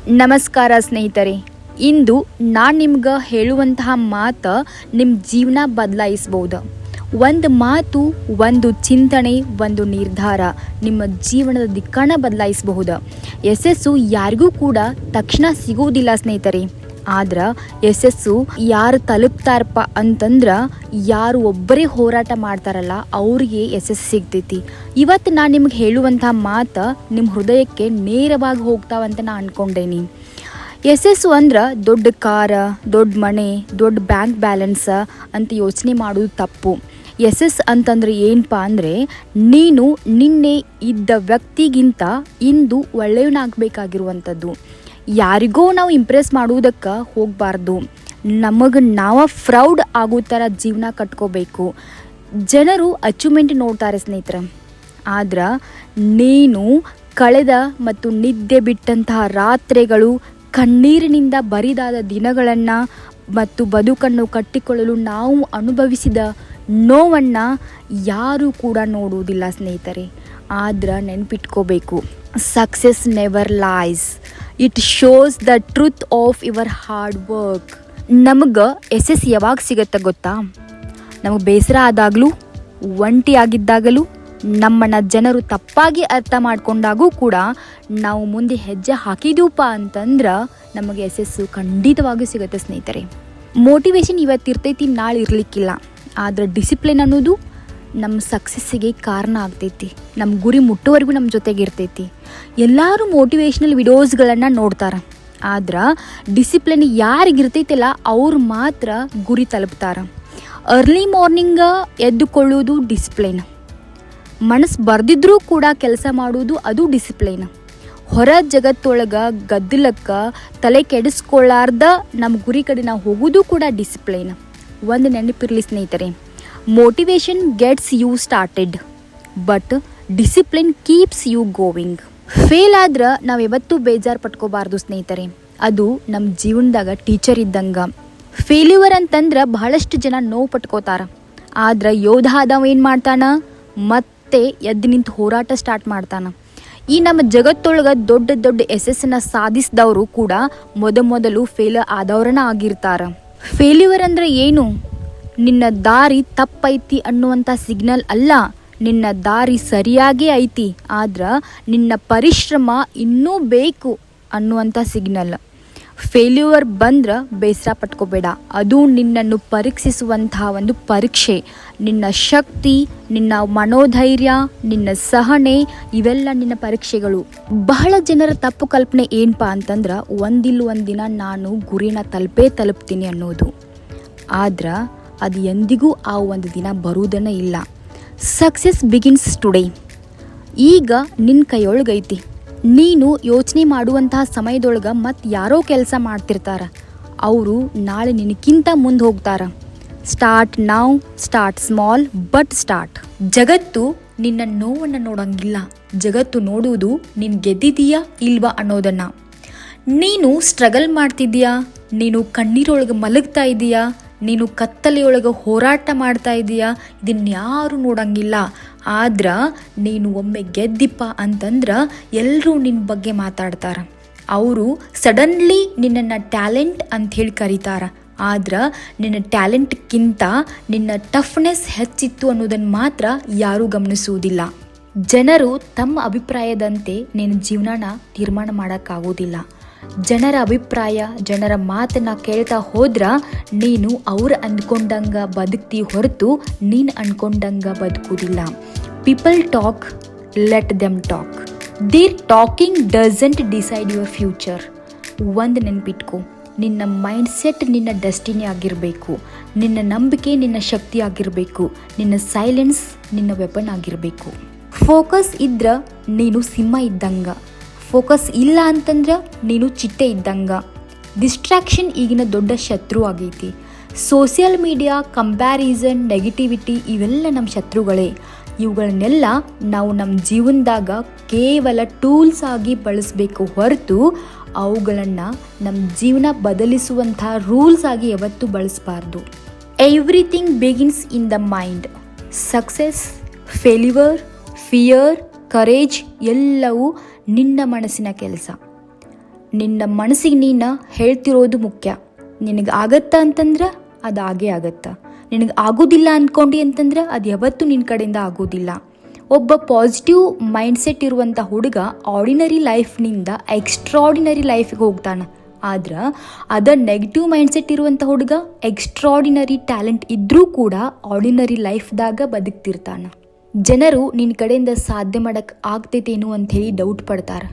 ನಮಸ್ಕಾರ ಸ್ನೇಹಿತರೆ, ಇಂದು ನಾನು ನಿಮ್ಗೆ ಹೇಳುವಂತಹ ಮಾತು ನಿಮ್ಮ ಜೀವನ ಬದಲಾಯಿಸ್ಬೋದು. ಒಂದು ಮಾತು, ಒಂದು ಚಿಂತನೆ, ಒಂದು ನಿರ್ಧಾರ ನಿಮ್ಮ ಜೀವನದ ದಿಕ್ಕನ್ನು ಬದಲಾಯಿಸಬಹುದು. ಯಶಸ್ಸು ಯಾರಿಗೂ ಕೂಡ ತಕ್ಷಣ ಸಿಗೋದಿಲ್ಲ ಸ್ನೇಹಿತರೆ. ಆದ್ರೆ ಯಶಸ್ಸು ಯಾರು ತಲುಪ್ತಾರಪ್ಪ ಅಂತಂದ್ರೆ ಯಾರು ಒಬ್ಬರೇ ಹೋರಾಟ ಮಾಡ್ತಾರಲ್ಲ ಅವ್ರಿಗೆ ಯಶಸ್ಸು ಸಿಗ್ತೈತಿ. ಇವತ್ತು ನಾನು ನಿಮ್ಗೆ ಹೇಳುವಂಥ ಮಾತು ನಿಮ್ಮ ಹೃದಯಕ್ಕೆ ನೇರವಾಗಿ ಹೋಗ್ತಾವಂತ ನಾನು ಅಂದ್ಕೊಂಡೇನಿ. ಯಶಸ್ಸು ಅಂದ್ರೆ ದೊಡ್ಡ ಕಾರ, ದೊಡ್ಡ ಮನೆ, ದೊಡ್ಡ ಬ್ಯಾಂಕ್ ಬ್ಯಾಲೆನ್ಸ್ ಅಂತ ಯೋಚನೆ ಮಾಡೋದು ತಪ್ಪು. ಯಶಸ್ಸು ಅಂತಂದ್ರೆ ಏನಪ್ಪ ಅಂದರೆ, ನೀನು ನಿನ್ನೆ ಇದ್ದ ವ್ಯಕ್ತಿಗಿಂತ ಇಂದು ಒಳ್ಳೆಯವನಾಗಬೇಕಾಗಿರುವಂಥದ್ದು. ಯಾರಿಗೋ ನಾವು ಇಂಪ್ರೆಸ್ ಮಾಡುವುದಕ್ಕೆ ಹೋಗಬಾರ್ದು. ನಮಗೆ ನಾವು ಪ್ರೌಡ್ ಆಗೋ ಥರ ಜೀವನ ಕಟ್ಕೋಬೇಕು. ಜನರು ಅಚೀವ್ಮೆಂಟ್ ನೋಡ್ತಾರೆ ಸ್ನೇಹಿತರೆ, ಆದ್ರೆ ನೀನು ಕಳೆದ ಮತ್ತು ನಿದ್ದೆ ಬಿಟ್ಟಂತಹ ರಾತ್ರಿಗಳು, ಕಣ್ಣೀರಿನಿಂದ ಬರಿದಾದ ದಿನಗಳನ್ನು ಮತ್ತು ಬದುಕನ್ನು ಕಟ್ಟಿಕೊಳ್ಳಲು ನಾವು ಅನುಭವಿಸಿದ ನೋವನ್ನು ಯಾರೂ ಕೂಡ ನೋಡುವುದಿಲ್ಲ ಸ್ನೇಹಿತರೆ. ಆದ್ರೆ ನೆನಪಿಟ್ಕೋಬೇಕು, success never lies, it shows the truth of your hard work. ನಮಗೆ ಯಶಸ್ಸು ಯಾವಾಗ ಸಿಗುತ್ತೆ ಗೊತ್ತಾ? ನಮಗೆ ಬೇಸರ ಆದಾಗಲೂ, ಒಂಟಿ ಆಗಿದ್ದಾಗಲೂ, ನಮ್ಮನ್ನು ಜನರು ತಪ್ಪಾಗಿ ಅರ್ಥ ಮಾಡ್ಕೊಂಡಾಗೂ ಕೂಡ ನಾವು ಮುಂದೆ ಹೆಜ್ಜೆ ಹಾಕಿದೀವಪ್ಪ ಅಂತಂದ್ರೆ ನಮಗೆ ಯಶಸ್ಸು ಖಂಡಿತವಾಗಿಯೂ ಸಿಗುತ್ತೆ ಸ್ನೇಹಿತರೆ. ಮೋಟಿವೇಶನ್ ಇವತ್ತಿರ್ತೈತಿ, ನಾಳೆ ಇರಲಿಕ್ಕಿಲ್ಲ. ಆದರೆ ಡಿಸಿಪ್ಲಿನ್ ಅನ್ನೋದು ನಮ್ಮ ಸಕ್ಸಸ್ಸಿಗೆ ಕಾರಣ ಆಗ್ತೈತಿ. ನಮ್ಮ ಗುರಿ ಮುಟ್ಟುವರೆಗೂ ನಮ್ಮ ಜೊತೆಗೆ ಇರ್ತೈತಿ. ಎಲ್ಲರೂ ಮೋಟಿವೇಶ್ನಲ್ ವಿಡಿಯೋಸ್ಗಳನ್ನು ನೋಡ್ತಾರೆ, ಆದ್ರೆ ಡಿಸಿಪ್ಲಿನ್ ಯಾರಿಗಿರ್ತೈತಿಲ್ಲ ಅವ್ರು ಮಾತ್ರ ಗುರಿ ತಲುಪ್ತಾರೆ. ಅರ್ಲಿ ಮಾರ್ನಿಂಗ ಎದ್ದುಕೊಳ್ಳೋದು ಡಿಸಿಪ್ಲಿನ್. ಮನಸ್ಸು ಬರ್ದಿದ್ರೂ ಕೂಡ ಕೆಲಸ ಮಾಡೋದು ಅದು ಡಿಸಿಪ್ಲಿನ್. ಹೊರ ಜಗತ್ತೊಳಗೆ ಗದ್ದಲಕ್ಕೆ ತಲೆ ಕೆಡಿಸ್ಕೊಳ್ಳಾರ್ದ ನಮ್ಮ ಗುರಿ ಕಡೆ ನಾವು ಹೋಗೋದು ಕೂಡ ಡಿಸಿಪ್ಲಿನ್. ಒಂದು ನೆನಪಿರಲಿ ಸ್ನೇಹಿತರೆ, motivation gets you started but discipline keeps you going. Fail ಆದ್ರೆ ನಾವು ಯಾವತ್ತೂ ಬೇಜಾರು ಪಟ್ಕೋಬಾರ್ದು ಸ್ನೇಹಿತರೆ. ಅದು ನಮ್ಮ ಜೀವನದಾಗ ಟೀಚರ್ ಇದ್ದಂಗೆ. ಫೇಲ್ಯೂರ್ ಅಂತಂದ್ರೆ ಬಹಳಷ್ಟು ಜನ ನೋವು ಪಟ್ಕೋತಾರ, ಆದ್ರೆ ಯೋಧ ಆದವ ಏನು ಮಾಡ್ತಾನ, ಮತ್ತೆ ಎದ್ದು ನಿಂತು ಹೋರಾಟ ಸ್ಟಾರ್ಟ್ ಮಾಡ್ತಾನ. ಈ ನಮ್ಮ ಜಗತ್ತೊಳಗೆ ದೊಡ್ಡ ದೊಡ್ಡ ಯಶಸ್ಸನ್ನು ಸಾಧಿಸಿದವರು ಕೂಡ ಮೊದಲು ಫೇಲ್ ಆದವ್ರನ್ನ ಆಗಿರ್ತಾರ. ಫೇಲ್ಯೂರ್ ಅಂದ್ರೆ ಏನು? ನಿನ್ನ ದಾರಿ ತಪ್ಪೈತಿ ಅನ್ನುವಂಥ ಸಿಗ್ನಲ್ ಅಲ್ಲ, ನಿನ್ನ ದಾರಿ ಸರಿಯಾಗೇ ಐತಿ, ಆದ್ರೆ ನಿನ್ನ ಪರಿಶ್ರಮ ಇನ್ನೂ ಬೇಕು ಅನ್ನುವಂಥ ಸಿಗ್ನಲ್. ಫೇಲ್ಯೂರ್ ಬಂದ್ರೆ ಬೇಸರ ಪಟ್ಕೋಬೇಡ, ಅದು ನಿನ್ನನ್ನು ಪರೀಕ್ಷಿಸುವಂತಹ ಒಂದು ಪರೀಕ್ಷೆ. ನಿನ್ನ ಶಕ್ತಿ, ನಿನ್ನ ಮನೋಧೈರ್ಯ, ನಿನ್ನ ಸಹನೆ ಇವೆಲ್ಲ ನಿನ್ನ ಪರೀಕ್ಷೆಗಳು. ಬಹಳ ಜನರ ತಪ್ಪು ಕಲ್ಪನೆ ಏನಪ್ಪ ಅಂತಂದ್ರೆ, ಒಂದಿನ ನಾನು ಗುರಿನ ತಲುಪ್ತೀನಿ ಅನ್ನೋದು. ಆದ್ರೆ ಅದು ಎಂದಿಗೂ ಆ ಒಂದು ದಿನ ಬರುವುದನ್ನೇ ಇಲ್ಲ. Success begins today. ಈಗ ನಿನ್ನ ಕೈಯೊಳಗೈತಿ. ನೀನು ಯೋಚನೆ ಮಾಡುವಂತಹ ಸಮಯದೊಳಗೆ ಮತ್ತು ಯಾರೋ ಕೆಲಸ ಮಾಡ್ತಿರ್ತಾರೆ, ಅವರು ನಾಳೆ ನಿನಕ್ಕಿಂತ ಮುಂದೆ ಹೋಗ್ತಾರೆ. Start now, start small but start. ಜಗತ್ತು ನಿನ್ನ ನೋವನ್ನು ನೋಡೋಂಗಿಲ್ಲ, ಜಗತ್ತು ನೋಡುವುದು ನೀನು ಗೆದ್ದಿದೀಯಾ ಇಲ್ವಾ ಅನ್ನೋದನ್ನು. ನೀನು ಸ್ಟ್ರಗಲ್ ಮಾಡ್ತಿದ್ದೀಯಾ, ನೀನು ಕಣ್ಣೀರೊಳಗೆ ಮಲಗ್ತಾ ಇದೀಯಾ, ನೀನು ಕತ್ತಲೆಯೊಳಗೆ ಹೋರಾಟ ಮಾಡ್ತಾ ಇದೀಯಾ, ಇದನ್ಯಾರು ನೋಡಂಗಿಲ್ಲ. ಆದ್ರೆ ನೀನು ಒಮ್ಮೆ ಗೆದ್ದಿಪ್ಪ ಅಂತಂದ್ರೆ ಎಲ್ಲರೂ ನಿನ್ನ ಬಗ್ಗೆ ಮಾತಾಡ್ತಾರೆ. ಅವರು ಸಡನ್ಲಿ ನಿನ್ನನ್ನು ಟ್ಯಾಲೆಂಟ್ ಅಂಥೇಳಿ ಕರೀತಾರೆ, ಆದ್ರೆ ನಿನ್ನ ಟ್ಯಾಲೆಂಟ್ಗಿಂತ ನಿನ್ನ ಟಫ್ನೆಸ್ ಹೆಚ್ಚಿತ್ತು ಅನ್ನೋದನ್ನು ಮಾತ್ರ ಯಾರೂ ಗಮನಿಸುವುದಿಲ್ಲ. ಜನರು ತಮ್ಮ ಅಭಿಪ್ರಾಯದಂತೆ ನಿನ್ನ ಜೀವನನ ತೀರ್ಮಾನ ಮಾಡೋಕ್ಕಾಗೋದಿಲ್ಲ. ಜನರ ಅಭಿಪ್ರಾಯ, ಜನರ ಮಾತನ್ನು ಕೇಳ್ತಾ ಹೋದ್ರೆ ನೀನು ಅವ್ರು ಅಂದ್ಕೊಂಡಂಗೆ ಬದುಕ್ತಿ ಹೊರತು ನೀನು ಅಂದ್ಕೊಂಡಂಗೆ ಬದುಕುವುದಿಲ್ಲ. People talk, let them talk. Their talking doesn't decide your future. ಒಂದು ನೆನಪಿಟ್ಕೊ, ನಿನ್ನ ಮೈಂಡ್ಸೆಟ್ ನಿನ್ನ ಡೆಸ್ಟಿನಿ ಆಗಿರಬೇಕು, ನಿನ್ನ ನಂಬಿಕೆ ನಿನ್ನ ಶಕ್ತಿ ಆಗಿರಬೇಕು, ನಿನ್ನ ಸೈಲೆನ್ಸ್ ನಿನ್ನ ವೆಪನ್ ಆಗಿರಬೇಕು. ಫೋಕಸ್ ಇದ್ರೆ ನೀನು ಸಿಂಹ ಇದ್ದಂಗೆ, ಫೋಕಸ್ ಇಲ್ಲ ಅಂತಂದ್ರೆ ನೀನು ಚಿಟ್ಟೆ ಇದ್ದಂಗೆ. ಡಿಸ್ಟ್ರಾಕ್ಷನ್ ಈಗಿನ ದೊಡ್ಡ ಶತ್ರು ಆಗೈತಿ. ಸೋಷಿಯಲ್ ಮೀಡಿಯಾ, ಕಂಪ್ಯಾರಿಸನ್, ನೆಗೆಟಿವಿಟಿ ಇವೆಲ್ಲ ನಮ್ಮ ಶತ್ರುಗಳೇ. ಇವುಗಳನ್ನೆಲ್ಲ ನಾವು ನಮ್ಮ ಜೀವನದಾಗ ಕೇವಲ ಟೂಲ್ಸ್ ಆಗಿ ಬಳಸಬೇಕು ಹೊರತು ಅವುಗಳನ್ನು ನಮ್ಮ ಜೀವನ ಬದಲಿಸುವಂಥ ರೂಲ್ಸ್ ಆಗಿ ಯಾವತ್ತೂ ಬಳಸಬಾರ್ದು. Everything begins in the mind. Success, failure, fear, courage ಎಲ್ಲವೂ ನಿನ್ನ ಮನಸ್ಸಿನ ಕೆಲಸ. ನಿನ್ನ ಮನಸ್ಸಿಗೆ ನೀನು ಹೇಳ್ತಿರೋದು ಮುಖ್ಯ. ನಿನಗೆ ಆಗತ್ತಾ ಅಂತಂದ್ರೆ ಅದು ಆಗೇ ಆಗತ್ತಾ. ನಿನಗೆ ಆಗೋದಿಲ್ಲ ಅಂದ್ಕೊಂಡು ಅಂತಂದ್ರೆ ಅದು ಯಾವತ್ತೂ ನಿನ್ನ ಕಡೆಯಿಂದ ಆಗೋದಿಲ್ಲ. ಒಬ್ಬ ಪಾಸಿಟಿವ್ ಮೈಂಡ್ಸೆಟ್ ಇರುವಂಥ ಹುಡುಗ ಆರ್ಡಿನರಿ ಲೈಫ್ನಿಂದ ಎಕ್ಸ್ಟ್ರಾಡಿನರಿ ಲೈಫಿಗೆ ಹೋಗ್ತಾನೆ. ಆದ್ರೆ ಅದ ನೆಗೆಟಿವ್ ಮೈಂಡ್ಸೆಟ್ ಇರುವಂಥ ಹುಡುಗ ಎಕ್ಸ್ಟ್ರಾಡಿನರಿ ಟ್ಯಾಲೆಂಟ್ ಇದ್ದರೂ ಕೂಡ ಆರ್ಡಿನರಿ ಲೈಫ್ದಾಗ ಬದುಕ್ತಿರ್ತಾನೆ. ಜನರು ನಿನ್ನ ಕಡೆಯಿಂದ ಸಾಧ್ಯ ಮಾಡೋಕ್ಕೆ ಆಗ್ತೈತೇನು ಅಂಥೇಳಿ ಡೌಟ್ ಪಡ್ತಾರೆ.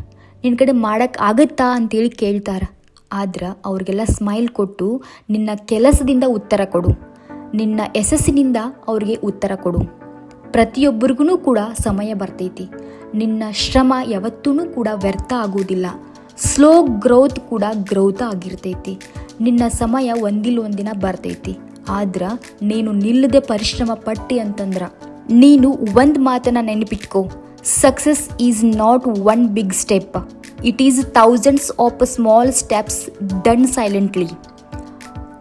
ನಿನ್ನ ಕಡೆ ಮಾಡೋಕ್ಕೆ ಆಗತ್ತಾ ಅಂತೇಳಿ ಕೇಳ್ತಾರೆ. ಆದ್ರೆ ಅವ್ರಿಗೆಲ್ಲ ಸ್ಮೈಲ್ ಕೊಟ್ಟು ನಿನ್ನ ಕೆಲಸದಿಂದ ಉತ್ತರ ಕೊಡು, ನಿನ್ನ ಯಶಸ್ಸಿನಿಂದ ಅವ್ರಿಗೆ ಉತ್ತರ ಕೊಡು. ಪ್ರತಿಯೊಬ್ಬರಿಗೂ ಕೂಡ ಸಮಯ ಬರ್ತೈತಿ. ನಿನ್ನ ಶ್ರಮ ಯಾವತ್ತೂ ಕೂಡ ವ್ಯರ್ಥ ಆಗೋದಿಲ್ಲ. ಸ್ಲೋ ಗ್ರೋತ್ ಕೂಡ ಗ್ರೋತ್ ಆಗಿರ್ತೈತಿ. ನಿನ್ನ ಸಮಯ ಒಂದಿನ ಬರ್ತೈತಿ. ಆದ್ರೆ ನೀನು ನಿಲ್ಲದೆ ಪರಿಶ್ರಮ ಪಟ್ಟಿ ಅಂತಂದ್ರೆ ನೀನು ಒಂದು ಮಾತನ್ನ ನೆನಪಿಟ್ಕೋ, success is not one big step, it is thousands of small steps done silently.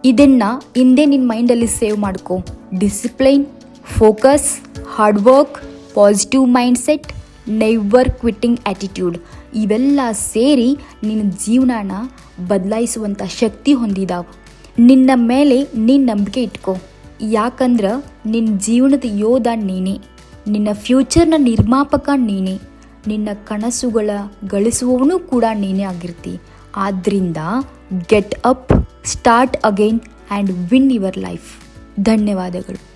ಇದನ್ನು ಹಿಂದೆ ನಿನ್ನ ಮೈಂಡಲ್ಲಿ ಸೇವ್ ಮಾಡ್ಕೋ. Discipline, focus, hard work, positive mindset, never quitting attitude ಇವೆಲ್ಲ ಸೇರಿ ನಿನ್ನ ಜೀವನನ ಬದಲಾಯಿಸುವಂಥ ಶಕ್ತಿ ಹೊಂದಿದಾವೆ. ನಿನ್ನ ಮೇಲೆ ನೀನು ನಂಬಿಕೆ ಇಟ್ಕೋ. ಯಾಕಂದ್ರೆ ನಿನ್ನ ಜೀವನದ ಯೋಧ ನೀನೇ, ನಿನ್ನ ಫ್ಯೂಚರ್ನ ನಿರ್ಮಾಪಕ ನೀನೇ, ನಿನ್ನ ಕನಸುಗಳ ಗಳಿಸುವವನು ಕೂಡ ನೀನೇ ಆಗಿರ್ತಿ. ಆದ್ದರಿಂದ get up, start again and win your life. ಧನ್ಯವಾದಗಳು.